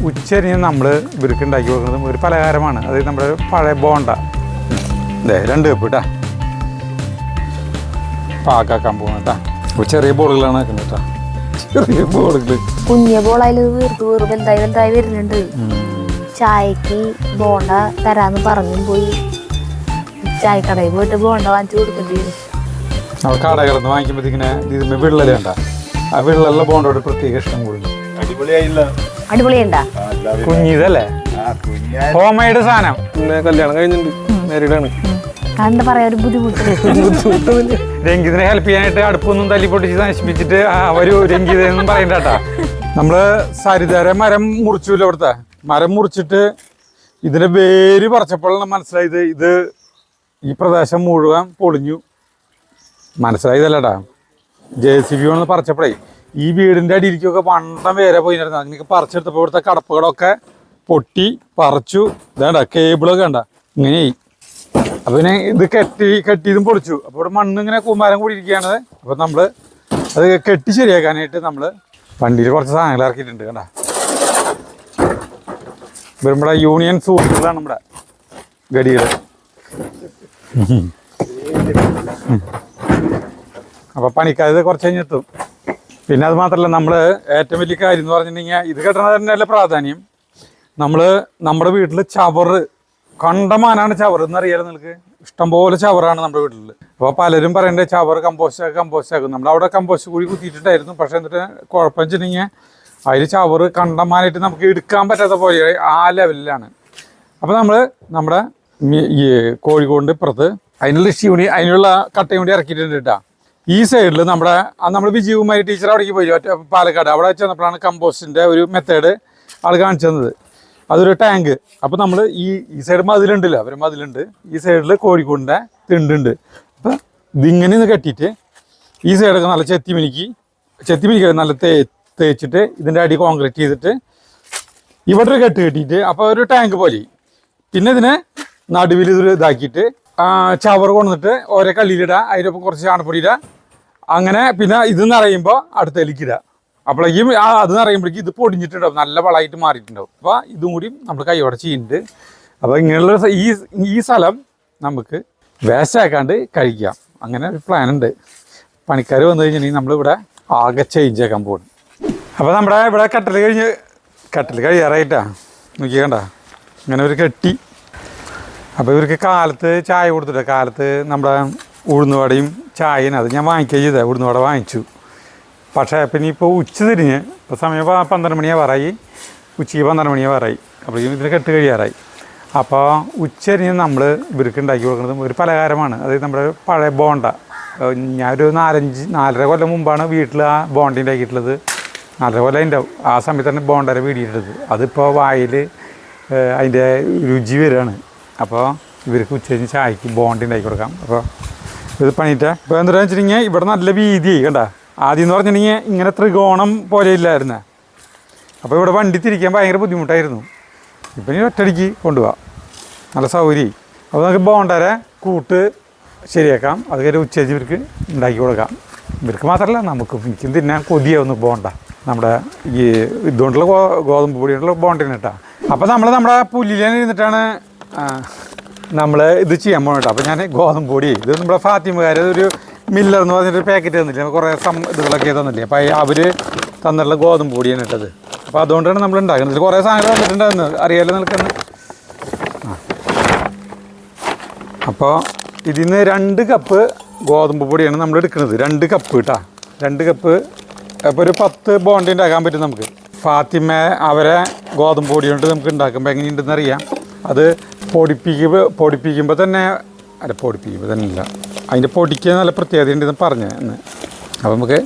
ഉച്ചരിഞ്ഞ് നമ്മൾ ഇവർക്ക് ഉണ്ടാക്കി കൊടുക്കുന്നത് ഒരു പലഹാരമാണ്. അത് നമ്മുടെ പഴയ ബോണ്ട. അതെ 2 കപ്പ് കേട്ടാ പാക്കാക്കാൻ പോകുന്നത് കേട്ടാ. ചെറിയ ബോളുകളാണ് വെക്കുന്നത് കേട്ടാ. ചെറിയ ബോളുകൾ കുഞ്ഞ ബോളായാലും വീർത്ത് വലുതായി വരുന്നുണ്ട്. ചായക്ക് ബോണ്ട തരാന്ന് പറഞ്ഞും പോയി ചായക്കടയിൽ പോയിട്ട് ബോണ്ട വാങ്ങിച്ചു കൊടുക്കേണ്ടി വരും. നമ്മൾ കടകളൊന്ന് വാങ്ങിക്കുമ്പോഴത്തേക്കിനെ ഇതിന് വിള്ളൽ വേണ്ട. ആ വിള്ളലുള്ള ബോണ്ടോട് പ്രത്യേക ഇഷ്ടം കൂടുതൽ. അടിപൊളിയുണ്ടാ കുഞ്ഞിതല്ലേ ഹോം മെയ്ഡ് സാധനം. പിന്നെ കല്യാണം കഴിഞ്ഞിട്ടുണ്ട്, മാരീഡാണ്. എന്താ പറയാ ഒരു ബുദ്ധിമുട്ട്. രംഗീതിനെ ഹെൽപ്പ് ചെയ്യാനായിട്ട് അടുപ്പൊന്നും തല്ലി പൊട്ടിച്ച് നശിപ്പിച്ചിട്ട് അവര് രംഗീതെന്നും പറയണ്ടാ. നമ്മള് സരിതരെ മരം മുറിച്ചില്ല. ഇവിടുത്തെ മരം മുറിച്ചിട്ട് ഇതിന്റെ വേര് പറിച്ചപ്പോഴാണ് മനസ്സിലായത് ഇത് ഈ പ്രദേശം മുഴുവൻ പൊളിഞ്ഞു. മനസ്സിലായതല്ലടാ, JCB ഒന്ന് പറിച്ചപ്പോഴേ ഈ വീടിന്റെ അടിയിലേക്കൊക്കെ പണ്ടം വേരെ പോയിരുന്നു. അങ്ങനെയൊക്കെ പറിച്ചെടുത്തപ്പോൾ ഇവിടുത്തെ കടപ്പുകളൊക്കെ പൊട്ടി പറിച്ചു. ഇതാണ്ട കേബിളൊക്കെ വേണ്ട ഇങ്ങനെയായി. അപ്പൊ പിന്നെ ഇത് കെട്ടിയതും പൊളിച്ചു. അപ്പോൾ ഇവിടെ മണ്ണ് ഇങ്ങനെ കൂമ്പാരം കൂടി ഇരിക്കുകയാണ്. അപ്പൊ നമ്മള് അത് കെട്ടി ശരിയാക്കാനായിട്ട് നമ്മള് വണ്ടിയിൽ കുറച്ച് സാധനങ്ങൾ ഇറക്കിയിട്ടുണ്ട്. കണ്ട നമ്മുടെ യൂണിയൻ സൂട്ടുകളാണ് നമ്മുടെ ഗടികൾ. അപ്പൊ പണിക്കാരത് കുറച്ച് കഴിഞ്ഞെത്തും. പിന്നെ അത് മാത്രമല്ല, നമ്മൾ ഏറ്റവും വലിയ കാര്യം എന്ന് പറഞ്ഞിട്ടുണ്ടെങ്കിൽ ഇത് കെട്ടണത് തന്നെയല്ല പ്രാധാന്യം. നമ്മൾ നമ്മുടെ വീട്ടിൽ ചവറ് കണ്ടമാനാണ്. ചവറ് എന്നറിയാലോ നിങ്ങൾക്ക്, ഇഷ്ടംപോലെ ചവറാണ് നമ്മുടെ വീട്ടിൽ. അപ്പോൾ പലരും പറയേണ്ടത് ചവറ് കമ്പോസ്റ്റ് ആക്കും. നമ്മളവിടെ കമ്പോസ്റ്റ് കൂടി കുത്തിയിട്ടുണ്ടായിരുന്നു. പക്ഷേ എന്നിട്ട് കുഴപ്പം വെച്ചിട്ടുണ്ടെങ്കിൽ അതിൽ ചവറ് കണ്ടമാനായിട്ട് നമുക്ക് എടുക്കാൻ പറ്റാത്ത പോലെ ആ ലെവലിലാണ്. അപ്പോൾ നമ്മൾ നമ്മുടെ ഈ കോഴിക്കോടിൻ്റെ ഇപ്പുറത്ത് അതിനുള്ള കട്ടയും കൂടി ഇറക്കിയിട്ടുണ്ട് കേട്ടോ. ഈ സൈഡിൽ നമ്മൾ വിജയകുമാരി ടീച്ചർ അവിടേക്ക് പോയി പാലക്കാട്. അവിടെ ചെന്നപ്പോഴാണ് കമ്പോസ്റ്റിൻ്റെ ഒരു മെത്തേഡ് ആൾ കാണിച്ചു തന്നത്. അതൊരു ടാങ്ക്. അപ്പോൾ നമ്മൾ ഈ സൈഡ് മതിലുണ്ടല്ലോ, അവർ മതിലുണ്ട്. ഈ സൈഡിൽ കോഴിക്കോടിൻ്റെ തിണ്ടുണ്ട്. അപ്പം ഇതിങ്ങനെ ഒന്ന് കെട്ടിയിട്ട് ഈ സൈഡൊക്കെ നല്ല ചെത്തി മിനിക്ക് നല്ല തേച്ചിട്ട് ഇതിൻ്റെ അടി കോൺക്രീറ്റ് ചെയ്തിട്ട് ഇവിടെ ഒരു കെട്ട് കെട്ടിയിട്ട് അപ്പോൾ ഒരു ടാങ്ക് പോലെ. പിന്നെ ഇതിനെ നടുവിൽ ഇത് ഇതാക്കിയിട്ട് ചവറ് കൊണ്ടിട്ട് ഓരോ കള്ളിയിലിടുക, അതിനൊപ്പം കുറച്ച് ചാണപ്പൊടിയിടുക. അങ്ങനെ പിന്നെ ഇത് നിറയുമ്പോൾ അടുത്തേലിക്കിടുക. അപ്പോഴേക്കും അത് നിറയുമ്പോഴേക്കും ഇത് പൊടിഞ്ഞിട്ടുണ്ടാവും, നല്ല വളമായിട്ട് മാറിയിട്ടുണ്ടാവും. അപ്പോൾ ഇതും കൂടി നമ്മൾ കൈയോടെ ചെയ്യുന്നുണ്ട്. അപ്പോൾ ഇങ്ങനെയുള്ള ഈ സ്ഥലം നമുക്ക് വേസ്റ്റ് ആക്കാണ്ട് കഴിക്കാം. അങ്ങനെ ഒരു പ്ലാനുണ്ട്. പണിക്കാർ വന്നു കഴിഞ്ഞിട്ടുണ്ടെങ്കിൽ നമ്മളിവിടെ ആകെ ചേഞ്ച് ആക്കാൻ പോകും. അപ്പോൾ നമ്മുടെ ഇവിടെ കട്ടൽ കഴിയാറായിട്ടാണ് നോക്കിക്കണ്ട. ഇങ്ങനെ ഒരു കെട്ടി. അപ്പോൾ ഇവർക്ക് കാലത്ത് ചായ കൊടുത്തിട്ട് കാലത്ത് നമ്മുടെ ഉഴുന്നുവടയും ചായയും അത് ഞാൻ വാങ്ങിക്കുകയും ചെയ്തത്. ഉഴുന്നുവട വാങ്ങിച്ചു. പക്ഷേ പിന്നെ ഇപ്പോൾ ഉച്ച തിരിഞ്ഞ് ഇപ്പോൾ സമയം 12 മണിയാവാറായി. ഉച്ചയ്ക്ക് 12 മണിയാവാറായി. അപ്പോഴേക്കും ഇതിന് കെട്ട് കഴിയാറായി. അപ്പോൾ ഉച്ചരിഞ്ഞ് നമ്മൾ ഇവർക്ക് ഉണ്ടാക്കി കൊടുക്കുന്നത് ഒരു പലഹാരമാണ്. അതായത് നമ്മുടെ പഴയ ബോണ്ട. ഞാനൊരു 4.5 കൊല്ലം മുമ്പാണ് വീട്ടിൽ ആ ബോണ്ട ഉണ്ടാക്കിയിട്ടുള്ളത്. 4.5 കൊല്ലം ഉണ്ടാവും. ആ സമയത്താണ് ബോണ്ടരെ വീടിയിട്ടത്. അതിപ്പോൾ വായിൽ അതിൻ്റെ രുചി വരികയാണ്. അപ്പോൾ ഇവർക്ക് ഉച്ചരിഞ്ഞ് ചായക്ക് ബോണ്ട ഉണ്ടാക്കി കൊടുക്കാം. അപ്പോൾ ഇത് പണിയിട്ടാ. ഇപ്പോൾ എന്താണെന്ന് വെച്ചിട്ടുണ്ടെങ്കിൽ ഇവിടെ നല്ല വീതിയായി കണ്ട. ആദ്യം എന്ന് പറഞ്ഞിട്ടുണ്ടെങ്കിൽ ഇങ്ങനെ ത്രികോണം പോലെ ഇല്ലായിരുന്നേ. അപ്പോൾ ഇവിടെ വണ്ടി തിരിക്കാൻ ഭയങ്കര ബുദ്ധിമുട്ടായിരുന്നു. ഇപ്പം ഇനി ഒറ്റയടിക്ക് കൊണ്ടുപോകാം, നല്ല സൗകര്യമായി. അപ്പോൾ നമുക്ക് ബോണ്ടരെ കൂട്ട് ശരിയാക്കാം. അത് കഴിഞ്ഞ് ഉച്ചരിഞ്ഞ് ഇവർക്ക് ഉണ്ടാക്കി കൊടുക്കാം. ഇവർക്ക് മാത്രമല്ല എനിക്കും തിന്നാൻ കൊതിയാവുന്നു ബോണ്ട. നമ്മുടെ ഈ ഇതുകൊണ്ടുള്ള ഗോതമ്പ് പൊടിയുള്ള ബോണ്ടിന് കേട്ടോ. അപ്പോൾ നമ്മുടെ പുല്ലിൽ ഇരുന്നിട്ടാണ് നമ്മൾ ഇത് ചെയ്യാൻ പോകണം കേട്ടോ. അപ്പോൾ ഞാൻ ഗോതമ്പ് പൊടി ഇത് നമ്മുടെ ഫാത്തിമക്കാർ ഒരു മില്ലർ എന്ന് പറഞ്ഞിട്ട് പാക്കറ്റ് തന്നില്ലേ, കുറേ ഇതുകളൊക്കെ തന്നില്ലേ. അപ്പോൾ അവർ തന്നിട്ടുള്ള ഗോതമ്പ് പൊടിയാണ് ഇട്ടത്. അപ്പോൾ അതുകൊണ്ടാണ് നമ്മൾ ഉണ്ടാക്കുന്നത്. കുറേ സാധനങ്ങൾ തന്നിട്ടുണ്ടായിരുന്നു, അറിയാലോ നിൽക്കുന്നത്. അപ്പോൾ ഇതിൽ നിന്ന് 2 കപ്പ് ഗോതമ്പ് പൊടിയാണ് നമ്മൾ എടുക്കുന്നത്. 2 കപ്പ് കേട്ടോ. 2 കപ്പ്. അപ്പോൾ ഒരു 10 ബോണ്ട ഉണ്ടാക്കാൻ പറ്റും നമുക്ക്. ഫാത്തിമ അവരെ ഗോതമ്പ് പൊടി കൊണ്ട് നമുക്ക് ഉണ്ടാക്കുമ്പോൾ എങ്ങനെയുണ്ടെന്ന് അറിയാം. അത് പൊടിപ്പിക്കുമ്പോൾ തന്നെ ഇല്ല, അതിൻ്റെ പൊടിക്ക് നല്ല പ്രത്യേകത ഉണ്ടെന്ന് പറഞ്ഞു എന്ന്. അപ്പോൾ നമുക്ക്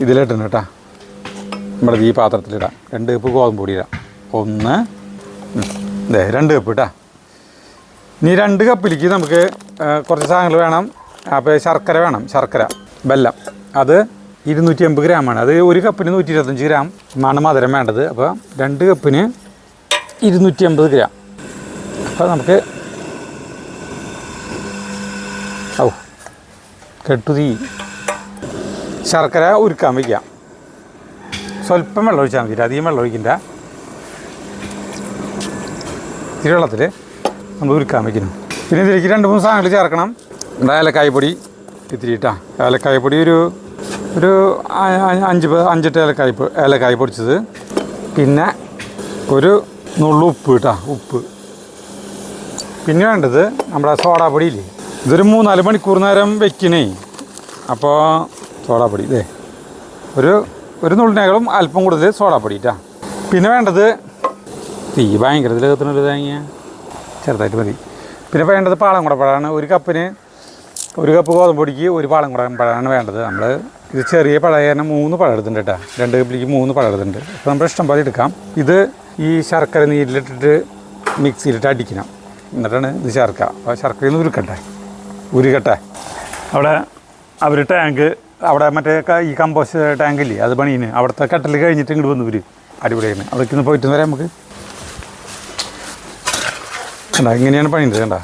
ഇതിലിടണം കേട്ടോ. നമ്മുടെ ഈ പാത്രത്തിലിടാം. 2 കപ്പ് ഗോതമ്പ് പൊടി ഇടാം. 2 കപ്പ് കേട്ടോ. ഇനി 2 കപ്പിലേക്ക് നമുക്ക് കുറച്ച് സാധനങ്ങൾ വേണം. അപ്പോൾ ശർക്കര വേണം. ബെല്ലം അത് 280 ഗ്രാമാണ്. അത് 1 കപ്പിന് 125 ഗ്രാം ആണ് മധുരം വേണ്ടത്. അപ്പോൾ 2 കപ്പിന് 280 ഗ്രാം. അപ്പോൾ നമുക്ക് കെട്ടുതീ ശർക്കര ഉരുക്കാൻ വയ്ക്കാം. സ്വല്പം വെള്ളം ഒഴിച്ചാൽ മതി, അധികം വെള്ളം ഒഴിക്കണ്ട. ഇത്തിരി വെള്ളത്തിൽ നമ്മൾ ഉരുക്കാൻ വയ്ക്കണം. പിന്നെ ഇതിലേക്ക് 2-3 സാധനങ്ങൾ ചേർക്കണം. ഏലക്കായ്പ്പൊടി ഇത്തിരി ഇട്ടാ, ഏലക്കായ്പ്പൊടി ഒരു 5-8 ഏലക്കായ് പൊടിച്ചത്, പിന്നെ ഒരു നുള്ളു ഉപ്പ് കേട്ടോ, ഉപ്പ്. പിന്നെ വേണ്ടത് നമ്മുടെ സോഡാപ്പൊടി ഇല്ലേ, ഇതൊരു 3-4 മണിക്കൂർ നേരം വെക്കണേ. അപ്പോൾ സോഡാപ്പൊടി ഇതേ ഒരു നുള്ളിനേക്കാളും അല്പം കൂടുതൽ സോഡാപ്പൊടി ഇട്ടാ. പിന്നെ വേണ്ടത് തീ ഭയങ്കര ഇതിലെത്തുന്നൊരു തേങ്ങ ചെറുതായിട്ട് മതി. പിന്നെ വേണ്ടത് പാളംകുടപ്പഴമാണ്. ഒരു കപ്പിന് 1 കപ്പ് ഗോതമ്പൊടിക്ക് 1 പാളംകുടപ്പഴമാണ് വേണ്ടത്. നമ്മൾ ഇത് ചെറിയ പഴയനെ 3 പഴം എടുത്തിട്ടുണ്ട് കേട്ടോ, 2 കപ്പിലേക്ക് 3 പഴം എടുത്തിട്ടുണ്ട്. അപ്പോൾ നമ്മൾ ഇഷ്ടം പോലെ എടുക്കാം. ഇത് ഈ ശർക്കര നീരിലിട്ടിട്ട് മിക്സിയിലിട്ട് അടിക്കണം, എന്നിട്ടാണ് ഇത് ചേർക്കുക. അപ്പോൾ ശർക്കരയിൽ നിന്ന് ഉരുക്കട്ടെ. അവിടെ അവർ ടാങ്ക് അവിടെ മറ്റേ ഈ കമ്പോസ്റ്റ് ടാങ്കില്ലേ, അത് പണീന് അവിടുത്തെ കെട്ടൽ കഴിഞ്ഞിട്ട് ഇങ്ങോട്ട് വന്നു ഇവർ അടിപൊളിയാണ്. അവിടേക്ക് ഒന്ന് പോയിട്ട് വരാം നമുക്ക്. കണ്ട ഇങ്ങനെയാണ് പണിയുന്നത്, കണ്ട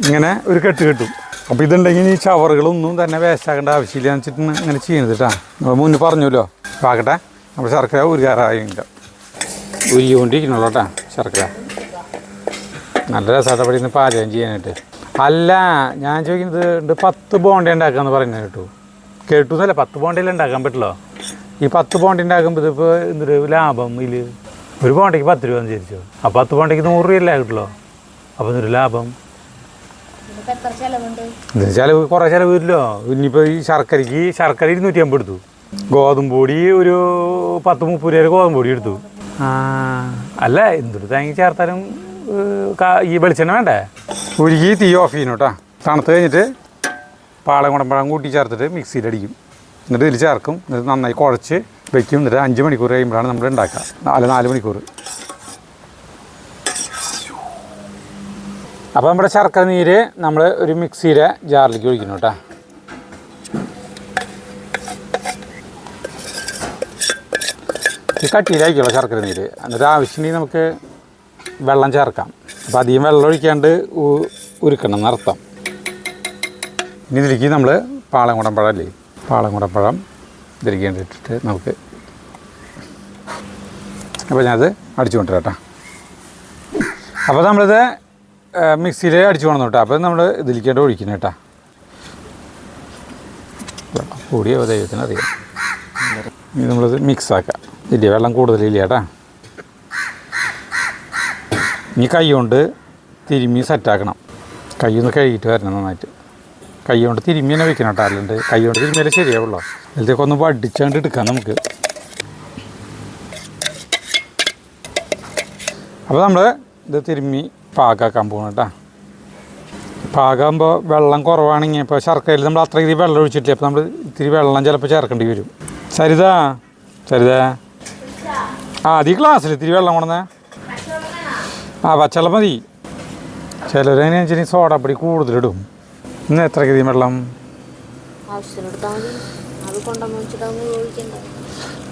ഇങ്ങനെ ഒരു കെട്ട് കിട്ടും. അപ്പോൾ ഇതുണ്ടെങ്കിൽ ഈ ചവറുകളൊന്നും തന്നെ വേസ്റ്റ് ആക്കേണ്ട ആവശ്യമില്ല എന്ന് വെച്ചിട്ടാണ് ഇങ്ങനെ ചെയ്യുന്നത് കേട്ടോ. നമ്മൾ മുന്നേ പറഞ്ഞല്ലോ. ആകട്ടെ, നമ്മൾ ശർക്കര ഉരുകാറായില്ല, ഉരുകൊണ്ടിരിക്കണല്ലോ കേട്ടോ ശർക്കര. നല്ല രസമായിട്ട് അവിടെ നിന്ന് പാചകം ചെയ്യാനായിട്ട്. അല്ല, ഞാൻ ചോദിക്കുന്നത് 10 ബോണ്ട ഉണ്ടാക്കാമെന്ന് പറയുന്നത് കേട്ടു എന്നല്ല. 10 ബോണ്ടയിൽ ഉണ്ടാക്കാൻ പറ്റില്ലോ. ഈ 10 ബോണ്ട ഉണ്ടാക്കുമ്പോൾ ഇതിപ്പോൾ എന്തൊരു ലാഭം ഇതിൽ? ഒരു ബോണ്ടയ്ക്ക് 10 രൂപ എന്ന് വിചാരിച്ചോ. അപ്പോൾ 10 ബോണ്ടയ്ക്ക് 100 രൂപയല്ലേ കിട്ടുള്ളൂ. അപ്പോൾ എന്തൊരു ലാഭം? ഇതിന് ചിലവ് കുറേ ചിലവ് വരില്ലോ. ഇനിയിപ്പോൾ ഈ ശർക്കര 250 എടുത്തു, ഗോതമ്പ് പൊടി ഒരു 10-30 രൂപ ഗോതമ്പ് പൊടി എടുത്തു. അല്ല, എന്തൊരു തേങ്ങ ചേർത്താലും ഈ വെളിച്ചെണ്ണ വേണ്ടേ? ഉരുകി തീ ഓഫ് ചെയ്യണം കേട്ടോ. തണുത്ത് കഴിഞ്ഞിട്ട് പാളംകുടപ്പഴം കൂട്ടി ചേർത്തിട്ട് മിക്സിയിലടിക്കും, എന്നിട്ട് ഇതിൽ ചേർക്കും, എന്നിട്ട് നന്നായി കുഴച്ച് വയ്ക്കും. എന്നിട്ട് 5 മണിക്കൂർ കഴിയുമ്പോഴാണ് നമ്മൾ ഉണ്ടാക്കുക. 4 മണിക്കൂർ. അപ്പോൾ നമ്മുടെ ശർക്കര നീര് നമ്മൾ ഒരു മിക്സിയുടെ ജാറിലേക്ക് ഒഴിക്കണം കേട്ടോ. ഇത് കട്ടിയിലായിരിക്കുമല്ലോ ശർക്കര നീര്. എന്നിട്ട് ആവശ്യമുണ്ടെങ്കിൽ നമുക്ക് വെള്ളം ചേർക്കാം. അപ്പോൾ അധികം വെള്ളം ഒഴിക്കാണ്ട് ഉരുക്കണം എന്നർത്ഥം. ഇനി ഇതിലേക്ക് നമ്മൾ പാളംകുടപ്പഴം ഇതിലേക്ക് ഇട്ടിട്ട് നമുക്ക്, അപ്പോൾ ഞാനത് അടിച്ചു കൊണ്ടുവരാം കേട്ടോ. അപ്പോൾ നമ്മളിത് മിക്സിയിൽ അടിച്ചു കൊണ്ടു കേട്ടോ. അപ്പോൾ നമ്മൾ ഇതിലേക്കാണ്ട് ഒഴിക്കണം കേട്ടോ. കൂടിയോ ദൈവത്തിന് അറിയാം. ഇനി നമ്മളിത് മിക്സാക്കാം. ഇല്ല, വെള്ളം കൂടുതലില്ല കേട്ടോ. ഇനി കൈ കൊണ്ട് തിരുമ്മി സെറ്റാക്കണം. കൈ ഒന്ന് കഴുകിയിട്ട് വരണം നന്നായിട്ട്. കൈ കൊണ്ട് തിരുമ്മി തന്നെ വെക്കണം കേട്ടോ, അല്ലാണ്ട് കൈ കൊണ്ട് തിരുമ്മിയാലേ ശരിയാവുള്ളൂ. അതിലത്തേക്ക് ഒന്ന് വടിച്ചാണ്ട് എടുക്കാം നമുക്ക്. അപ്പോൾ നമ്മൾ ഇത് തിരുമ്മി പാകാക്കാൻ പോകണം കേട്ടോ. പാകാകുമ്പോൾ വെള്ളം കുറവാണെങ്കിൽ, ഇപ്പോൾ ശർക്കരയിൽ നമ്മൾ അത്ര രീതിയിൽ വെള്ളം ഒഴിച്ചിട്ടില്ല. അപ്പോൾ നമ്മൾ ഇത്തിരി വെള്ളം ചിലപ്പോൾ ചേർക്കേണ്ടി വരും. സരിതാ ഈ ഗ്ലാസ്സിൽ ഇത്തിരി വെള്ളം കൊണ്ടുവന്നേ. പച്ചവെള്ളം മതി. ചിലരതിനനുസരിച്ച് സോഡാപ്പൊടി കൂടുതലിടും. ഇന്ന് എത്ര കീതി വെള്ളം?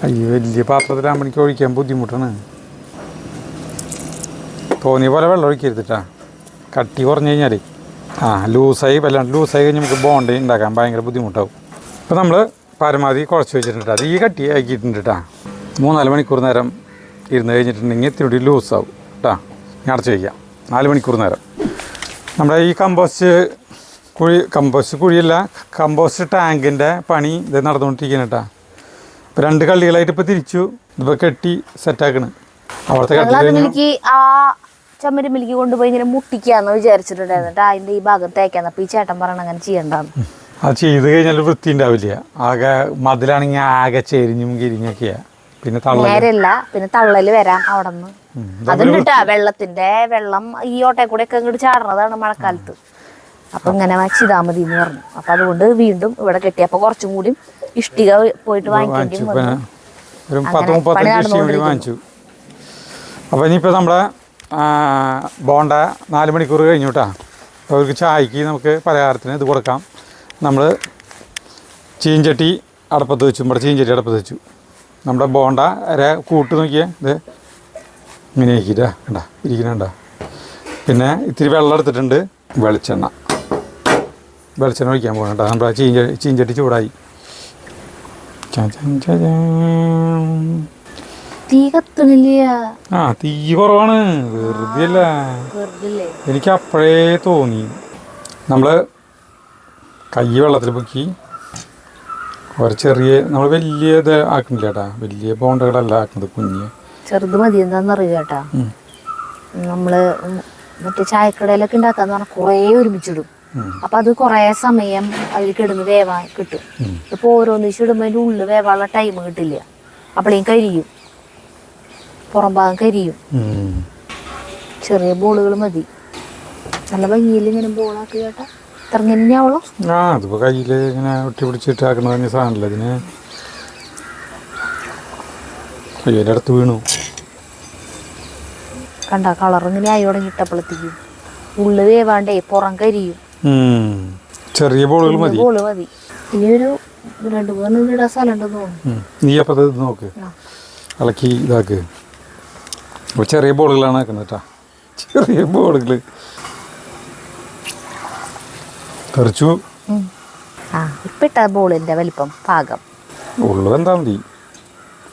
അയ്യോ, വലിയ പാത്രത്തിലാകുമ്പോൾ എനിക്ക് ഒഴിക്കാൻ ബുദ്ധിമുട്ടാണ്. തോന്നിയ പോലെ വെള്ളം ഒഴിക്കരുതിട്ടാ, കട്ടി കുറഞ്ഞു കഴിഞ്ഞാൽ ലൂസായി കഴിഞ്ഞ് നമുക്ക് ബോണ്ട് ഉണ്ടാക്കാൻ ഭയങ്കര ബുദ്ധിമുട്ടാവും. ഇപ്പോൾ നമ്മൾ പരമാവധി കുഴച്ച് വെച്ചിട്ടുണ്ട്. അത് ഈ കട്ടി ആക്കിയിട്ടുണ്ട് കേട്ടോ. 3-4 മണിക്കൂർ നേരം ഇരുന്ന് കഴിഞ്ഞിട്ടുണ്ടെങ്കിൽ ഇത്തിരി ലൂസാവും കേട്ടോ. ഞാൻ അടച്ച് വയ്ക്കാം 4 മണിക്കൂർ നേരം. നമ്മുടെ ഈ കമ്പോസ്റ്റ് കുഴിയല്ല, കമ്പോസ്റ്റ് ടാങ്കിൻ്റെ പണി ഇത് നടന്നുകൊണ്ടിരിക്കുകയാണ് കേട്ടോ. ഇപ്പോൾ 2 കള്ളികളായിട്ട് ഇപ്പോൾ തിരിച്ചു ഇതിപ്പോൾ കെട്ടി സെറ്റാക്കണ്. അവിടുത്തെ കെട്ടി ആ ചമ്മരുമ്പിലേക്ക് കൊണ്ടുപോയി ഇങ്ങനെ മുട്ടിക്കാന്ന് വിചാരിച്ചിട്ടുണ്ടായിരുന്നു. അതിൻ്റെ ഈ ഭാഗം തേക്കാന്ന്. അപ്പോൾ ഈ ചേട്ടൻ പറയണം അങ്ങനെ ചെയ്യണ്ടെന്ന്. അത് ചെയ്ത് കഴിഞ്ഞാൽ വൃത്തി ഉണ്ടാവില്ല. ആകെ മതിലാണെങ്കിൽ ആകെ ചെരിഞ്ഞും കിരിഞ്ഞൊക്കെയാണ്. പിന്നെ നേരല്ല, പിന്നെ തള്ളല് വരാം അവിടെ നിന്ന്. അതുകൊണ്ടിട്ടാ വെള്ളം ഈ ഓട്ടയിൽ കൂടെ ഒക്കെ ഇങ്ങോട്ട് ചാടണതാണ് മഴക്കാലത്ത്. അപ്പൊ ഇങ്ങനെ ചെയ്താ മതി എന്ന് പറഞ്ഞു. അപ്പൊ അതുകൊണ്ട് വീണ്ടും ഇവിടെ കെട്ടി. അപ്പൊ കുറച്ചും കൂടി ഇഷ്ടിക പോയിട്ട് വാങ്ങിക്കേണ്ടി വാങ്ങിച്ചു. അപ്പൊ ഇനിയിപ്പോ നമ്മളെ ബോണ്ട 4 മണിക്കൂർ കഴിഞ്ഞു കേട്ടോ. അപ്പോൾ അവർക്ക് ചായക്ക് നമുക്ക് പലഹാരത്തിന് ഇത് കൊടുക്കാം. നമ്മൾ ചീഞ്ചട്ടി അടപ്പത്ത് വെച്ചു. നമ്മുടെ ബോണ്ട കൂട്ട് നോക്കിയേ, ഇത് ഇങ്ങനെ ആക്കിയിട്ടാ കണ്ട ഇരിക്കണണ്ട. പിന്നെ ഇത്തിരി വെള്ളം എടുത്തിട്ടുണ്ട്. വെളിച്ചെണ്ണ ഒഴിക്കാൻ പോകണം കേട്ടോ. നമ്മുടെ ചീഞ്ചട്ടി ചൂടായി. തീ കത്തണില്ല. തീ കുറവാണ്, വെറുതെ അല്ല. എനിക്ക് അപ്പോഴേ തോന്നി. നമ്മള് കൈ വെള്ളത്തിൽ പൊക്കി ഒരു ചെറിയ, നമ്മൾ വലിയ ഇത് ആക്കണില്ല ചേട്ടാ, വലിയ ബോണ്ടകളല്ല ആക്കുന്നത്, കുഞ്ഞ് ചെറുത് മതി. എന്താന്നറിയ ചേട്ടാ, നമ്മള് മറ്റേ ചായക്കടയിലൊക്കെ ഉണ്ടാക്കാന്ന് പറഞ്ഞാൽ കുറേ ഒരുമിച്ചിടും. അപ്പൊ അത് കുറേ സമയം അതിൽ കിടന്ന് വേവാൻ കിട്ടും. ഇപ്പൊ ഓരോന്നിച്ചിടുമ്പോ അതിന്റെ ഉള്ളിൽ വേവാനുള്ള ടൈം കിട്ടില്ല. അപ്പോഴേക്കും കരിയും, പുറം ഭാഗം കരിയും. ചെറിയ ബോളുകൾ മതി. നല്ല ഭംഗിയിൽ ഇങ്ങനെ ബോളാക്കി ചേട്ടാ. ഇത്ര തന്നെയാവുള്ളൂ. അതിപ്പോ കയ്യില് ഇങ്ങനെ ഒട്ടി പിടിച്ചിട്ട് ആക്കണ സാധനമല്ല ഇതിന്. കയ്യുടെ അടുത്ത് വീണു. കണ്ട കളർ ഇങ്ങനെ ആയി തുടങ്ങിയിട്ടപ്പോഴത്തേക്കും ഉള്ളു വേവാണ്ടേ പുറം കരിയും. ചെറിയ ബോളുകൾ മതി. ബോള് മതി. ഇനി ഒരു 2-3 ഇടാൻ സ്ഥലം ഉണ്ടെന്ന് തോന്നുന്നു. നീ അപ്പൊ ഇത് നോക്ക്, ഇളക്കി ഇതാക്ക്. അപ്പൊ ചെറിയ ബോളുകളാണ് ആക്കുന്നത് കേട്ടാ, ചെറിയ ബോളുകള്. തെറിച്ചു. ഇപ്പൊ ഇട്ട ബോളിന്റെ വലിപ്പം പാകം. ഉള്ളു എന്താ മതി.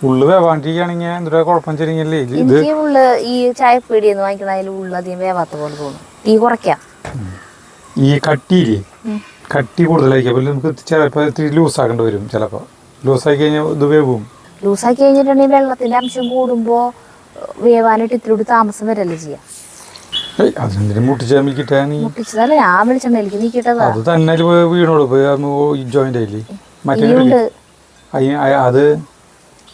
ഉള്ളു വേവാണ്ടിരിക്കുകയാണെങ്കിൽ എന്തൊരു കുഴപ്പം ചെറിയല്ലേ ഇത്. എനിക്ക് ഉള്ളു ഈ ചായപ്പീടിയെന്ന് വാങ്ങിക്കണ അതിൽ ഉള്ളു അധികം വേവാത്ത പോലെ തോന്നും. തീ കുറയ്ക്കാം. ഈ കട്ടിയില്ലേ, കട്ടി കൂടുതലായിരിക്കും. അപ്പോൾ നമുക്ക് ചിലപ്പോൾ ഇത്തിരി ലൂസാക്കേണ്ടി വരും. ചിലപ്പോൾ ലൂസാക്കി കഴിഞ്ഞാൽ ഇത് വേവും. ലൂസാക്കി കഴിഞ്ഞിട്ടുണ്ടെങ്കിൽ വെള്ളത്തിന്റെ അംശം കൂടുമ്പോ വേവാനായിട്ട് ഇത്തിരി താമസം വരല്ലേ ചെയ്യാം. അതിനെന്തിനും മുട്ടിച്ചാൽ നീ മുട്ടിച്ചതല്ല, ഞാൻ വെളിച്ചെണ്ണയിലേക്ക് നീക്കിട്ടതാ. അത് തന്നെ വീണോളൂ ജോയിന്റ് ആയില്ലേ മറ്റേ അത്.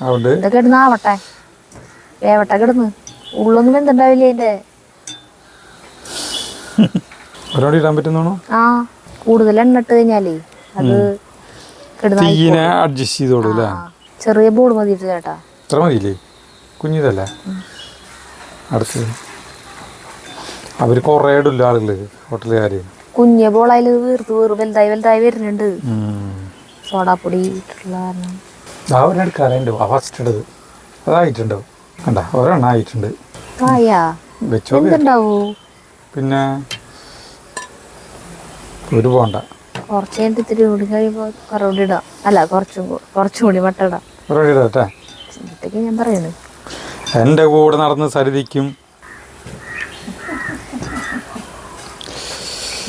അതുകൊണ്ട് ഇതൊക്കെ ഇടുന്ന ആവട്ടെ, വേവട്ടെ കിടന്ന്. ഉള്ളൊന്നും എന്തുണ്ടാവില്ല അതിന്റെ. ഒരാട് ഇടാൻ പറ്റുന്നോ? കൂടുതൽ എണ്ണ ഇട്ട് കഴിഞ്ഞാലേ അത് തീനെ അഡ്ജസ്റ്റ് ചെയ്തോളൂ അല്ലേ. ചെറിയ ബോൾ മതിയിട്ട് ചേട്ടാ. ഇത്ര മതിയില്ലേ, കുഞ്ഞിതല്ല. അടുത്ത് അവര് കുറേ ഇടില്ല ആളുകള്, ഹോട്ടലുകാര്. കുഞ്ഞ ബോളായാലും വീർത്ത് വലുതായി വലുതായി വരുന്നുണ്ട്. സോഡാപ്പൊടി ഇട്ടിട്ടുള്ള കാരണം ഒരെടുക്കാറുണ്ടോ ഫസ്റ്റ് ഇടത് അതായിട്ടുണ്ടോ? കണ്ട ഒരെണ്ണ ആയിട്ടുണ്ട്. വെച്ചോ പിന്നെ ഒരു പോണ്ട. കുറച്ച് കഴിഞ്ഞിട്ട് ഇത്തിരി കൂടി കഴിയുമ്പോ കുറവുകൂടി ഇടാം. അല്ല കുറച്ചുകൂടി മട്ട ഇടാം. ഇടട്ടെ. ഞാൻ പറയുന്നു എൻ്റെ കൂടെ നടന്ന് സരിതിക്കും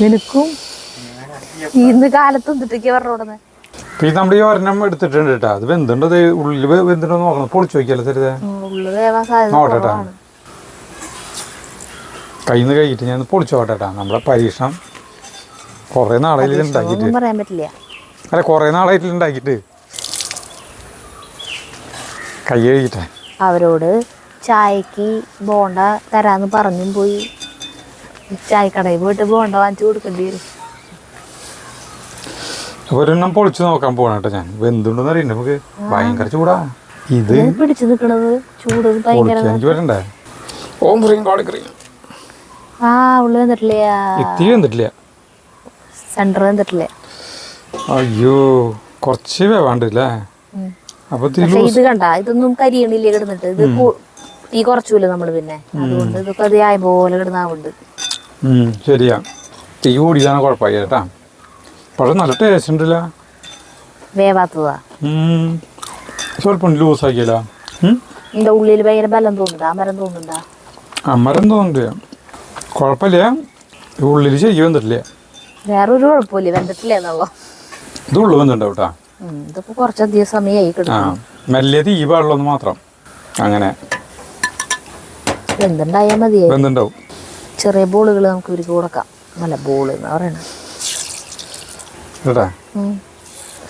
നിനക്കും ഇന്ന് കാലത്ത് എന്തിട്ടേക്ക് പറഞ്ഞോടുന്നത്. പിന്നെ നമ്മുടെ ഈ ഒരെണ്ണം എടുത്തിട്ടുണ്ട് കേട്ടോ. അത് വെന്തുണ്ടോ, ഉള്ളിൽ വെന്തുണ്ടോ നോക്കണം. പൊളിച്ചു നോക്കിയല്ലോ സരിത. നോക്കട്ടെ, കയ്യിൽ നിന്ന് കഴിയിട്ട് ഞാൻ പൊളിച്ചു നോക്കട്ടെ. നമ്മുടെ പരീക്ഷണം കുറേ നാളായിട്ട് ഉണ്ടാക്കിയിട്ട് പറയാൻ പറ്റില്ല. അല്ല, കുറേ നാളായിട്ട് ഉണ്ടാക്കിയിട്ട് കൈ കഴുകിട്ടെ. അവരോട് ചായക്ക് ബോണ്ട തരാന്ന് പറഞ്ഞും പോയി ചായക്കടയിൽ പോയിട്ട് ബോണ്ട വാങ്ങിച്ചു കൊടുക്കേണ്ടി വരും. ഒരെണ്ണം പൊളിച്ചു നോക്കാൻ പോണ കേട്ടോ ഞാൻ. വെന്തുണ്ടെന്ന് അറിയണ്ട നമുക്ക്. ഭയങ്കര ചൂടാ ഇത് പിടിച്ചു നിക്കണത്. ചൂട് ഭയങ്കര. എനിക്ക് വരണ്ടേ? ഉള്ളു വെന്തിട്ടില്ല, ഇത്തിരി വെന്തിട്ടില്ല, സെന്റർ വെന്തിട്ടില്ല. അയ്യോ കുറച്ച് വേവാണ്ടല്ലേ. അപ്പൊ ഇത് കണ്ട, ഇതൊന്നും കരിയണില്ല കിടന്നിട്ട്. ഇത് തീ കുറച്ചൂല നമ്മള്, പിന്നെ അതുകൊണ്ട് ഇതൊക്കെ അത് ആയ പോലെ കിടന്നാവുണ്ട്. ശരിയാ, തീ കൂടിയാണ് കുഴപ്പമായി കേട്ടാ. പക്ഷെ നല്ല ടേസ്റ്റ് ഉണ്ടല്ല. വേവാത്തതാ, സ്വല്പം ലൂസാക്കിയല്ല. എന്റെ ഉള്ളിൽ ഭയങ്കര ബലം തോന്നുന്നുണ്ട്. അമരം തോന്നുന്നുണ്ടാ? അമരം തോന്നുന്നുണ്ട്, കുഴപ്പമില്ല. ഉള്ളിൽ ശരിക്കും വെന്തിട്ടില്ല. വേറൊരു കുഴപ്പമില്ല, വെന്തിട്ടില്ല എന്നുള്ളൂ. ഇത് ഉള്ളു വെന്തുണ്ടാവും കേട്ടാ. ഇതിപ്പോ കുറച്ചധികം സമയമായി കിടന്നു. മെല്ലെ തീ പാടുള്ളൂ മാത്രം. അങ്ങനെ വെന്തുണ്ടായാൽ മതിയായി. വെന്തുണ്ടാവും. ചെറിയ ബോളുകൾ നമുക്ക് ഇവർക്ക് കൊടുക്കാം. നല്ല ബോള് എന്ന് പറയണ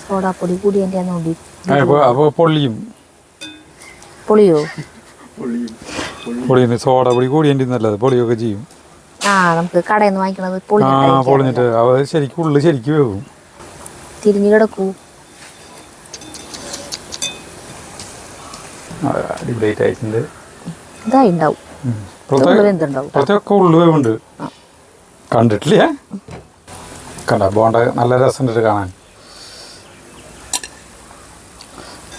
സോഡാപ്പൊടി കൂടി എൻ്റെ നോണ്ടി പൊള്ളിയും. പൊളിയോ? പൊളിയുണ്ട്. സോഡാപ്പൊടി കൂടി എൻ്റെ നല്ലത് പൊളിയൊക്കെ ചെയ്യും. നമുക്ക് കടയിൽ നിന്ന് വാങ്ങിക്കണത് പൊളിഞ്ഞിട്ട് അവ ശരിക്കും ഉള്ളു ശരിക്കും വേവും. തിരിഞ്ഞു കിടക്കൂ. അടിപൊളിയായിട്ടുണ്ട്. ഇതായി ഉണ്ടാവും. പുറത്തൊക്കെ ഉള്ളു വേവുണ്ട്. കണ്ടിട്ടില്ല. കണ്ട ബോണ്ട നല്ല രസമുണ്ട് കാണാൻ.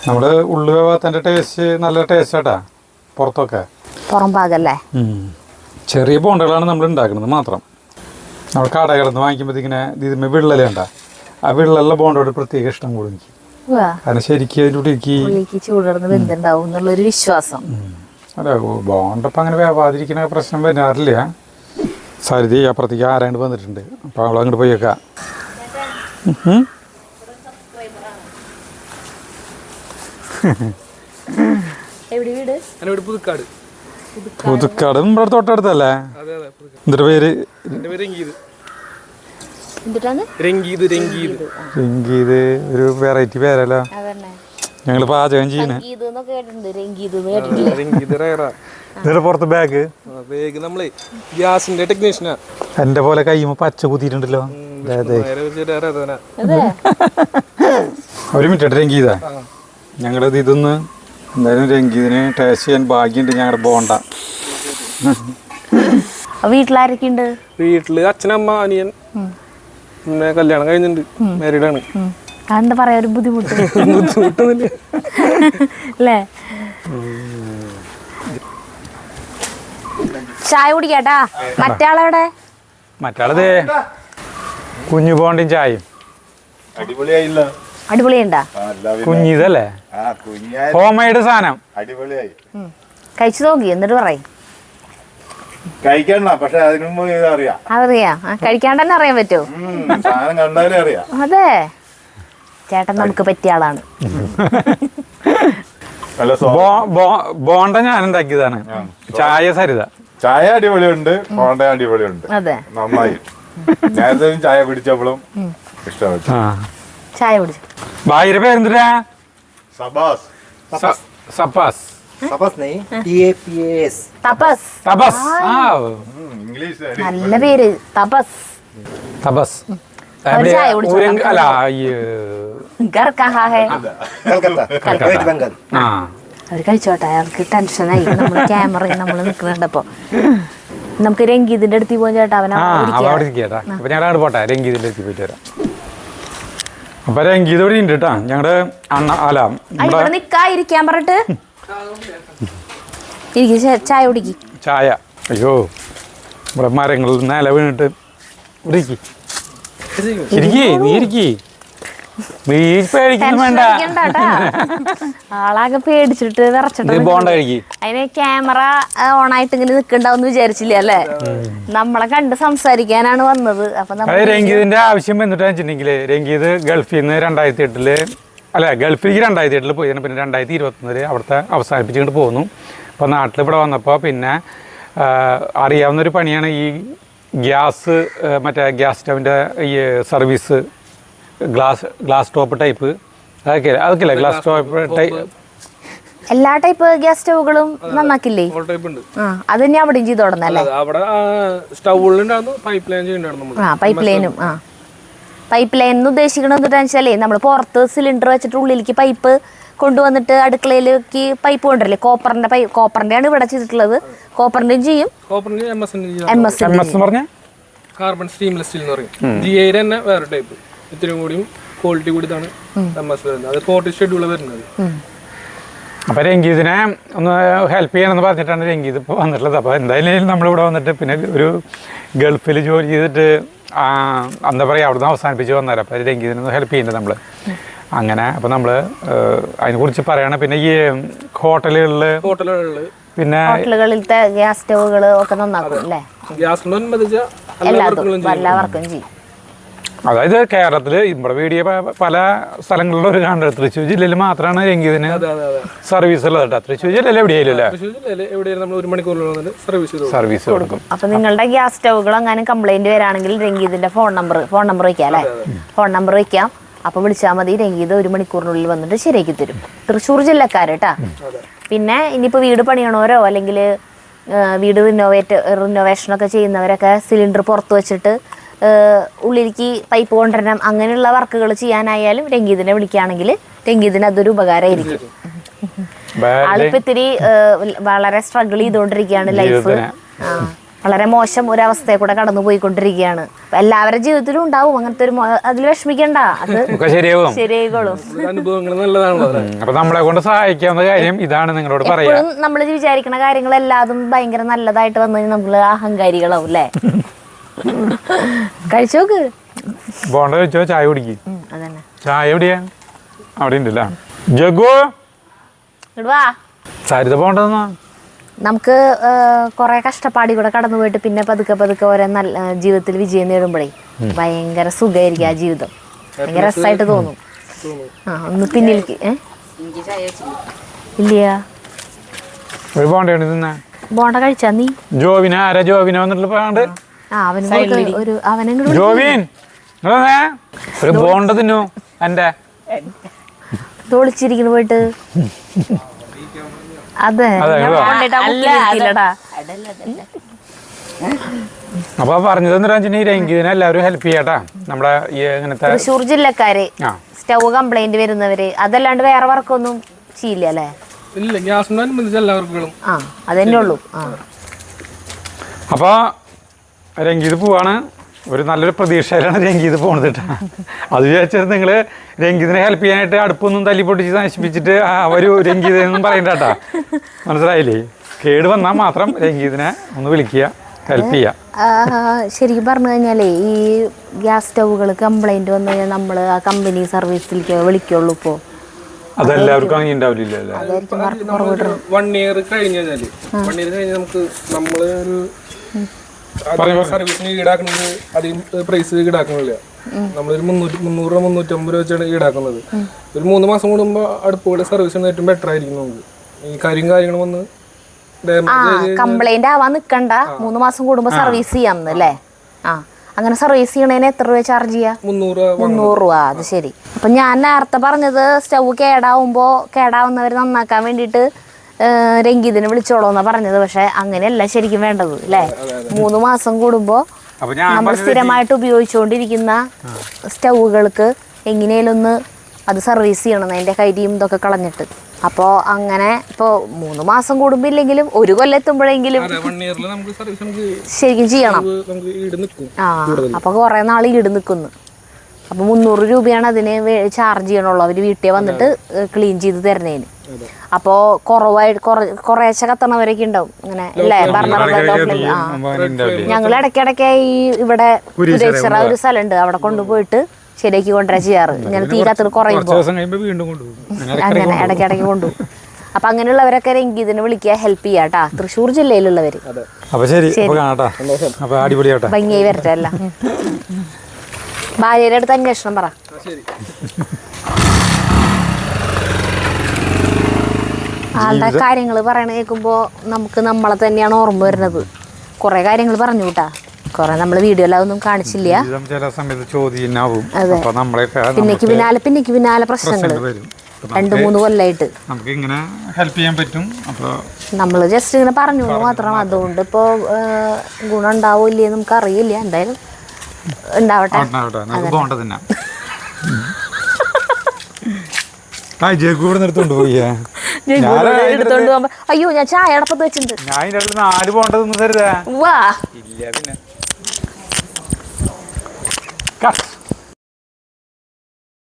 നമ്മുടെ ഉള്ളു വേവാത്തൻ്റെ ടേസ്റ്റ് നല്ല ടേസ്റ്റ് ആട്ടാ പുറത്തൊക്കെ. പുറം പാകല്ലേ. ചെറിയ ബോണ്ടകളാണ് നമ്മൾ ഉണ്ടാക്കുന്നത് മാത്രം. നമ്മൾ കടകളിൽ നിന്ന് വാങ്ങിക്കുമ്പോൾ ഇങ്ങനെ ഇതിന്മേൽ വിള്ളലുണ്ട. ആ വിള്ളലുള്ള ബോണ്ടോട് പ്രത്യേക ഇഷ്ടം കൂടും എനിക്ക്. കാരണം ശരിക്കും അതിലൂടെ ഉള്ളിലേക്ക് ചൂടുന്ന് വെന്തുണ്ടാവും എന്നുള്ളൊരു വിശ്വാസം. അല്ല ബോണ്ടപ്പം അങ്ങനെ വേവാതിരിക്കുന്ന പ്രശ്നം വരാറില്ല. സരിതി അപ്പുറത്തേക്ക് ആരാണ്ട് വന്നിട്ടുണ്ട്, അപ്പം അവളങ്ങോട്ട് പോയി വെക്കാം. പുതുക്കാട് നമ്മുടെ തൊട്ടടുത്തല്ലേ? എന്നിട്ട് പേര് രംഗീത്. ഒരു വെറൈറ്റി പേരല്ലോ. ഞങ്ങൾ പാചകം ചെയ്യണേ. പുറത്ത് ബാഗ് നമ്മളെ ഗ്യാസിന്റെ ടെക്നീഷ്യനാ. എന്റെ പോലെ കയ്യുമ്പോ പച്ച കുത്തിയിട്ടുണ്ടല്ലോ. ഒരു മിനിറ്റ് രംഗീത, ഞങ്ങളിത് ഇതൊന്ന് എന്തായാലും രംഗീതിന് ടേസ്റ്റ് ചെയ്യാൻ ഭാഗ്യമുണ്ട്. ഞങ്ങളുടെ ബോണ്ട വീട്ടിലാരൊക്കെ ഉണ്ട്? വീട്ടില് അച്ഛനമ്മ അനിയൻ, പിന്നെ കല്യാണം കഴിഞ്ഞിട്ടുണ്ട്, മാരീഡാണ്. എന്താ പറയാ, ഒരു ബുദ്ധിമുട്ടൊന്നുമില്ല അല്ലേ? ചായ കുടിക്കാട്ടാ. മറ്റാളെവിടെ? മറ്റാളതേ കുഞ്ഞു ബോണ്ടിയും ചായയും. അടിപൊളിയുണ്ടാ? കുഞ്ഞിതല്ലേ, ഹോംമെയ്ഡ് സാധനം. കഴിച്ചു നോക്കി എന്നിട്ട് പറയും. കഴിക്കണ്ട, പക്ഷെ അതിനു മുമ്പ് അറിയാം. കഴിക്കാണ്ട് തന്നെ അറിയാൻ പറ്റുമോ? സാധനം കണ്ടാലേ അറിയാം. അതെ, ചേട്ടൻ നമുക്ക് പറ്റിയ ആളാണ്. ബോണ്ട ഞാൻ ഉണ്ടാക്കിയതാണ്. ചായ സരിത. ചായ അടിപൊളിയുണ്ട്, ബോണ്ട അടിപൊളിയുണ്ട്. അതെ, നന്നായി. നേരത്തെ ചായ പിടിച്ചപ്പോഴും ഇഷ്ടപ്പെട്ടു. ചായ കുടിച്ചു. ഭാര്യയുടെ പേരെന്തിനാ? സബാസ്. സപ്പാസ്. തപസ്. തപസ്. ഇംഗ്ലീഷ് നല്ല പേര്, തപസ്. തപസ്. ചായ കുടിച്ചു. അല്ല അവര് കഴിച്ചോട്ടെ, അയാൾക്ക് ടെൻഷനായി. നമ്മള് ക്യാമറ നമ്മൾ നിൽക്കുന്നുണ്ടപ്പോ. നമുക്ക് രംഗീതിന്റെ അടുത്ത് പോകാൻ ചേട്ടാ. അപ്പൊ ഞങ്ങളവിടെ പോട്ടെ, രംഗീതിന്റെ അടുത്ത് പോയിട്ട് വരാം. അപ്പൊ രംഗീത് ഇവിടെ ഉണ്ട് കേട്ടാ. ഞങ്ങളുടെ അണ്ണ അല്ല ഇവിടെ നിക്കാതിരിക്കാൻ പറഞ്ഞിട്ട് ചായ കുടിക്ക്. ചായ. അയ്യോ, ഇവിടെ മരങ്ങളിൽ നില വീണിട്ട് ഇരിക്കി. നീ പേടിക്കുന്നു വേണ്ട. ആളാകെ പേടിച്ചിട്ട് വിറച്ചിട്ട് ബോണ്ട കഴിക്കി. അതിന് ക്യാമറ ഓണായിട്ട് ഇങ്ങനെ നിക്കണ്ടാവെന്ന് വിചാരിച്ചില്ല അല്ലേ? നമ്മളെ കണ്ട് സംസാരിക്കാനാണ് വന്നത്. അപ്പൊ രംഗീതിന്റെ ആവശ്യം എന്നിട്ടാന്ന് വെച്ചിട്ടുണ്ടെങ്കിൽ, രംഗീത് ഗൾഫിൽ നിന്ന് 2008 അല്ല ഗൾഫിലേക്ക് 2008 പോയി. പിന്നെ 2021 അവിടുത്തെ അവസാനിപ്പിച്ചുകൊണ്ട് പോന്നു. അപ്പോൾ നാട്ടിൽ ഇവിടെ വന്നപ്പോൾ പിന്നെ അറിയാവുന്നൊരു പണിയാണ് ഈ ഗ്യാസ്, മറ്റേ ഗ്യാസ് സ്റ്റവിൻ്റെ ഈ സർവീസ്, ഗ്ലാസ് ടോപ്പ് ടൈപ്പ് അതൊക്കെ ഗ്ലാസ് ടോപ്പ് ടൈപ്പ് എല്ലാ ടൈപ്പ് ഗ്യാസ് സ്റ്റൗകളും നന്നാക്കില്ലേ? അത് തന്നെ അവിടെയും ചെയ്ത് തുടങ്ങല്ലേ? പൈപ്പ് ലൈനും. പൈപ്പ് ലൈൻ ഉദ്ദേശിക്കണമെന്ന് വെച്ചാലേ നമ്മൾ പുറത്ത് സിലിണ്ടർ വെച്ചിട്ട് ഉള്ളിലേക്ക് പൈപ്പ് കൊണ്ടുവന്നിട്ട് അടുക്കളയിലേക്ക് പൈപ്പ് കൊണ്ടുവരില്ലേ? കോപ്പറിന്റെ ആണ് ഇവിടെ ചെയ്തിട്ടുള്ളത്. കോപ്പറിന്റെയും ചെയ്യും, കാർബൺ സ്റ്റീംലെസ് സ്റ്റീൽ എന്ന് പറയും. GI തന്നെ വേറെ ടൈപ്പ്, ഇത്രയും കൂടിയും ക്വാളിറ്റി കൂടിയതാണ് അത് 40 ഷെഡ്യൂൾ വരുന്നത്. അപ്പോൾ രംഗീതിനെ ഒന്ന് ഹെൽപ്പ് ചെയ്യണമെന്ന് പറഞ്ഞിട്ടാണ് രംഗീത് ഇപ്പോൾ വന്നിട്ടുള്ളത്. അപ്പോൾ എന്തായാലും നമ്മളിവിടെ വന്നിട്ട് പിന്നെ ഒരു ഗൾഫിൽ ജോലി ചെയ്തിട്ട് എന്താ പറയുക അവിടുന്ന് അവസാനിപ്പിച്ച് വന്നേരം. അപ്പോൾ രംഗീതിനൊന്ന് ഹെൽപ്പ് ചെയ്യുന്നുണ്ട് നമ്മൾ അങ്ങനെ. അപ്പോൾ നമ്മൾ അതിനെക്കുറിച്ച് പറയണം. പിന്നെ ഈ ഹോട്ടലുകളിൽ പിന്നെ ഹോട്ടലുകളിലത്തെ ഗ്യാസ് സ്റ്റൗകൾ ഒക്കെ നന്നാക്കും അല്ലേ? എല്ലാവർക്കും ചെയ്യും. അതായത് കേരളത്തിൽ നമ്മുടെ വീഡിയോ പല സ്ഥലങ്ങളിലും ഒരു കാണുന്നത്. തൃശ്ശൂർ ജില്ലയിൽ മാത്രമാണ് രംഗീതിന് സർവീസ് ഉള്ളത് കേട്ടോ. തൃശ്ശൂർ ജില്ലയിൽ സർവീസ് കൊടുക്കും. അപ്പൊ നിങ്ങളുടെ ഗ്യാസ് സ്റ്റൗകൾ അങ്ങനെ കംപ്ലൈന്റ് വരാണെങ്കിൽ രംഗീതിന്റെ ഫോൺ നമ്പർ വയ്ക്കാം അല്ലേ? ഫോൺ നമ്പർ വയ്ക്കാം. അപ്പൊ വിളിച്ചാൽ മതി. രംഗീത് 1 മണിക്കൂറിനുള്ളിൽ വന്നിട്ട് ശരിയാക്കി തരും. തൃശ്ശൂർ ജില്ലക്കാര് കേട്ടാ. പിന്നെ ഇനിയിപ്പോ വീട് പണിയണവരോ അല്ലെങ്കിൽ വീട് റിനോവേഷനൊക്കെ ചെയ്യുന്നവരൊക്കെ സിലിണ്ടർ പുറത്ത് വെച്ചിട്ട് ഉള്ളിലേക്ക് പൈപ്പ് കൊണ്ടുവരണം, അങ്ങനെയുള്ള വർക്കുകൾ ചെയ്യാനായാലും രംഗീതിനെ വിളിക്കുകയാണെങ്കിൽ രംഗീതിന് അതൊരു ഉപകാരമായിരിക്കും. ആളിപ്പോ ഇത്തിരി വളരെ സ്ട്രഗിൾ ചെയ്തുകൊണ്ടിരിക്കുകയാണ്. ലൈഫ് വളരെ മോശം ഒരവസ്ഥയെ കൂടെ കടന്നു പോയിക്കൊണ്ടിരിക്കുകയാണ്. എല്ലാവരുടെ ജീവിതത്തിലും ഉണ്ടാവും അങ്ങനത്തെ ഒരു, അതിൽ വിഷമിക്കണ്ട, അത് ശരിയായിക്കോളും. അപ്പൊ നമ്മളെ കൊണ്ട് സഹായിക്കാവുന്ന കാര്യം ഇതാണ് നിങ്ങളോട് പറയാം. നമ്മൾ വിചാരിക്കുന്ന കാര്യങ്ങളെല്ലാതും ഭയങ്കര നല്ലതായിട്ട് വന്നു കഴിഞ്ഞാൽ നമ്മള് അഹങ്കാരികളാവും അല്ലേ? കഴിച്ചോക്ക്. ബോണ്ട കഴിച്ചോ, ചായ കുടിക്കും. ചായ എവിടെയാ? അവിടെ ഉണ്ടല്ലേ. ജഗു ഇങ്ങട് വാ. സരിത പോണ്ടെന്നാ. നമുക്ക് കുറെ കഷ്ടപ്പാടി കൂടെ കടന്നു പോയിട്ട് പിന്നെ പതുക്കെ പതുക്കെ ഓരോ നല്ല ജീവിതത്തിൽ വിജയം നേടുമ്പോഴേ ഭയങ്കര സുഖമായിരിക്കും ആ ജീവിതം. ഭയങ്കര രസമായിട്ട് തോന്നും. ആ ഒന്ന് പിന്നിലേക്ക് ഇല്ല ഒരു പോണ്ടയാണ് തിന്നാ. ബോണ്ട കഴിച്ചാ നീ? ജോവിന ആരാ ജോവിന വന്നിട്ടുള്ള പോണ്ട്? ആ അവന് ഒരു അവനെ ജോവിൻ ഒരു ബോണ്ട തിന്നു. എന്റെ തോളിച്ചിരിക്കുന്നു പോയിട്ട്. അതെ അപ്പൊ പറഞ്ഞതെന്ന് വെച്ചിട്ടുണ്ടെങ്കിൽ രംഗീതിനെ എല്ലാവരും ഹെൽപ്പ് ചെയ്യാട്ടാ. നമ്മുടെ ഈ ഇങ്ങനത്തെ തൃശ്ശൂർ ജില്ലക്കാര് സ്റ്റൗ കംപ്ലൈന്റ് വരുന്നവര് അതല്ലാണ്ട് വേറെ വർക്കൊന്നും ചെയ്യില്ല അല്ലേ? ഇല്ല, ഗ്യാസിനനുബന്ധിച്ച് എല്ലാവർക്കും. ആ അതന്നെ ഉള്ളൂ. ആ അപ്പൊ രംഗീത് പോവാണ്. ഒരു നല്ലൊരു പ്രതീക്ഷയിലാണ് രംഗീത് പോണത് കേട്ടാ. അത് വിചാരിച്ചത് നിങ്ങള് രംഗീതിനെ ഹെൽപ്പ് ചെയ്യാനായിട്ട് അടുപ്പൊന്നും തല്ലി പൊട്ടിച്ച് നശിപ്പിച്ചിട്ട് അവര് രംഗീതെന്നും പറയണ്ടാട്ടാ. മനസ്സിലായില്ലേ? കേട് വന്നാൽ മാത്രം രംഗീതിനെ ഒന്ന് വിളിക്കുക, ഹെൽപ്പ് ചെയ്യുക. ശരിക്കും പറഞ്ഞു കഴിഞ്ഞാലേ ഈ ഗ്യാസ് സ്റ്റൗകൾ കംപ്ലൈന്റ് വന്നു കഴിഞ്ഞാൽ നമ്മള് ആ കമ്പനി സർവീസിലേക്ക് വിളിക്കുള്ളൂ. ഇപ്പോ അതെല്ലാവർക്കും അങ്ങനെ ഉണ്ടാവില്ല. അതായിരിക്കും വർക്ക് 1 year കഴിഞ്ഞാല് 1 year കഴിഞ്ഞാൽ നമുക്ക് നമ്മള് ഒരു സർവീസിന് ഈടാക്കുന്നത് അധികം പ്രൈസ് ഈടാക്കുന്നില്ല. നമ്മളൊരു 300-350 രൂപ വെച്ചാണ് ഈടാക്കുന്നത്. ഒരു 3 മാസം കൂടുമ്പോ അടുപ്പുകളുടെ സർവീസ് ഏറ്റവും ബെറ്റർ ആയിരിക്കും. നമുക്ക് ഈ കാര്യങ്ങളും വന്ന് കംപ്ലൈന്റ് ആവാൻ നിക്കണ്ട. 3 മാസം കൂടുമ്പോ സർവീസ് ചെയ്യാമെന്ന് അല്ലേ? ആ അങ്ങനെ സർവീസ് ചെയ്യണേന് എത്ര രൂപ ചാർജ് ചെയ്യാ? 300 രൂപ. അത് ശരി. അപ്പൊ ഞാൻ നേരത്തെ പറഞ്ഞത് സ്റ്റൗ കേടാവുന്നവര് നന്നാക്കാൻ വേണ്ടിയിട്ട് രംഗീതിനെ വിളിച്ചോളൂന്നാ പറഞ്ഞത്. പക്ഷെ അങ്ങനെയല്ല ശരിക്കും വേണ്ടത് അല്ലേ? 3 മാസം കൂടുമ്പോ നമ്മൾ സ്ഥിരമായിട്ട് ഉപയോഗിച്ചുകൊണ്ടിരിക്കുന്ന സ്റ്റൗകൾക്ക് എങ്ങനെയാലും ഒന്ന് അത് സർവീസ് ചെയ്യണം, അതിന്റെ കരിയും ഇതൊക്കെ കളഞ്ഞിട്ട്. അപ്പോൾ അങ്ങനെ ഇപ്പോൾ 3 മാസം കൂടുമ്പോ ഇല്ലെങ്കിലും 1 കൊല്ലം എത്തുമ്പോഴെങ്കിലും ശരിക്കും ചെയ്യണം. ആ അപ്പൊ കുറെ നാൾ ഈട് നിൽക്കുന്നു. അപ്പൊ 300 രൂപയാണ് അതിന് ചാർജ് ചെയ്യണുള്ളൂ അവര് വീട്ടിൽ വന്നിട്ട് ക്ലീൻ ചെയ്ത് തരുന്നതിന്. അപ്പോ കുറേശ്ശെ കത്തണവരൊക്കെ ഉണ്ടാവും ഇങ്ങനെ അല്ലേ? ഞങ്ങൾ ഇടയ്ക്കിടയ്ക്ക് ഈ ഇവിടെ കുരേശ്ശിറ ഒരു സ്ഥലമുണ്ട്, അവിടെ കൊണ്ടുപോയിട്ട് ശരിയാക്കി കൊണ്ടുവരാ ചെയ്യാറ്. ഇങ്ങനെ തീ കത്തിട്ട് കുറയുമ്പോ അങ്ങനെ ഇടയ്ക്കിടയ്ക്ക് കൊണ്ടുപോകും. അപ്പൊ അങ്ങനെയുള്ളവരൊക്കെ രംഗീതിനെ വിളിക്കുക, ഹെൽപ്പ് ചെയ്യാട്ടാ. തൃശ്ശൂർ ജില്ലയിലുള്ളവര് ഭംഗിയായി വരട്ടെ അല്ല. ഭാര്യയുടെ അടുത്ത് അന്വേഷണം പറ. ആളുടെ കാര്യങ്ങൾ പറയണ കേൾക്കുമ്പോ നമുക്ക് നമ്മളെ തന്നെയാണ് ഓർമ്മ വരുന്നത്. കുറെ കാര്യങ്ങൾ പറഞ്ഞു കൂട്ടാ. കുറെ നമ്മള് വീഡിയോയിലൊന്നും കാണിച്ചില്ല. അതെ, പിന്നേക്ക് പിന്നാലെ പ്രശ്നങ്ങള് 2-3 കൊല്ലായിട്ട് നമുക്ക് ഇങ്ങനെ ഹെൽപ്പ് ചെയ്യാൻ പറ്റും. അപ്പൊ നമ്മള് ജസ്റ്റ് ഇങ്ങനെ പറഞ്ഞു മാത്രം. അതുകൊണ്ട് ഇപ്പോ ഗുണം ഉണ്ടാവില്ലേ നമുക്ക് അറിയില്ല. എന്തായാലും ഉണ്ടാവട്ടെ. എടുത്തോണ്ട് പോയാ എടുത്തോണ്ട് പോകുമ്പോ അയ്യോ ഞാൻ ചായ അടപ്പത്ത് വെച്ചിട്ടുണ്ട്. ഞാൻ 4 പോണ്ടതൊന്നും തരുതാ. വാ ഇല്ല പിന്നെ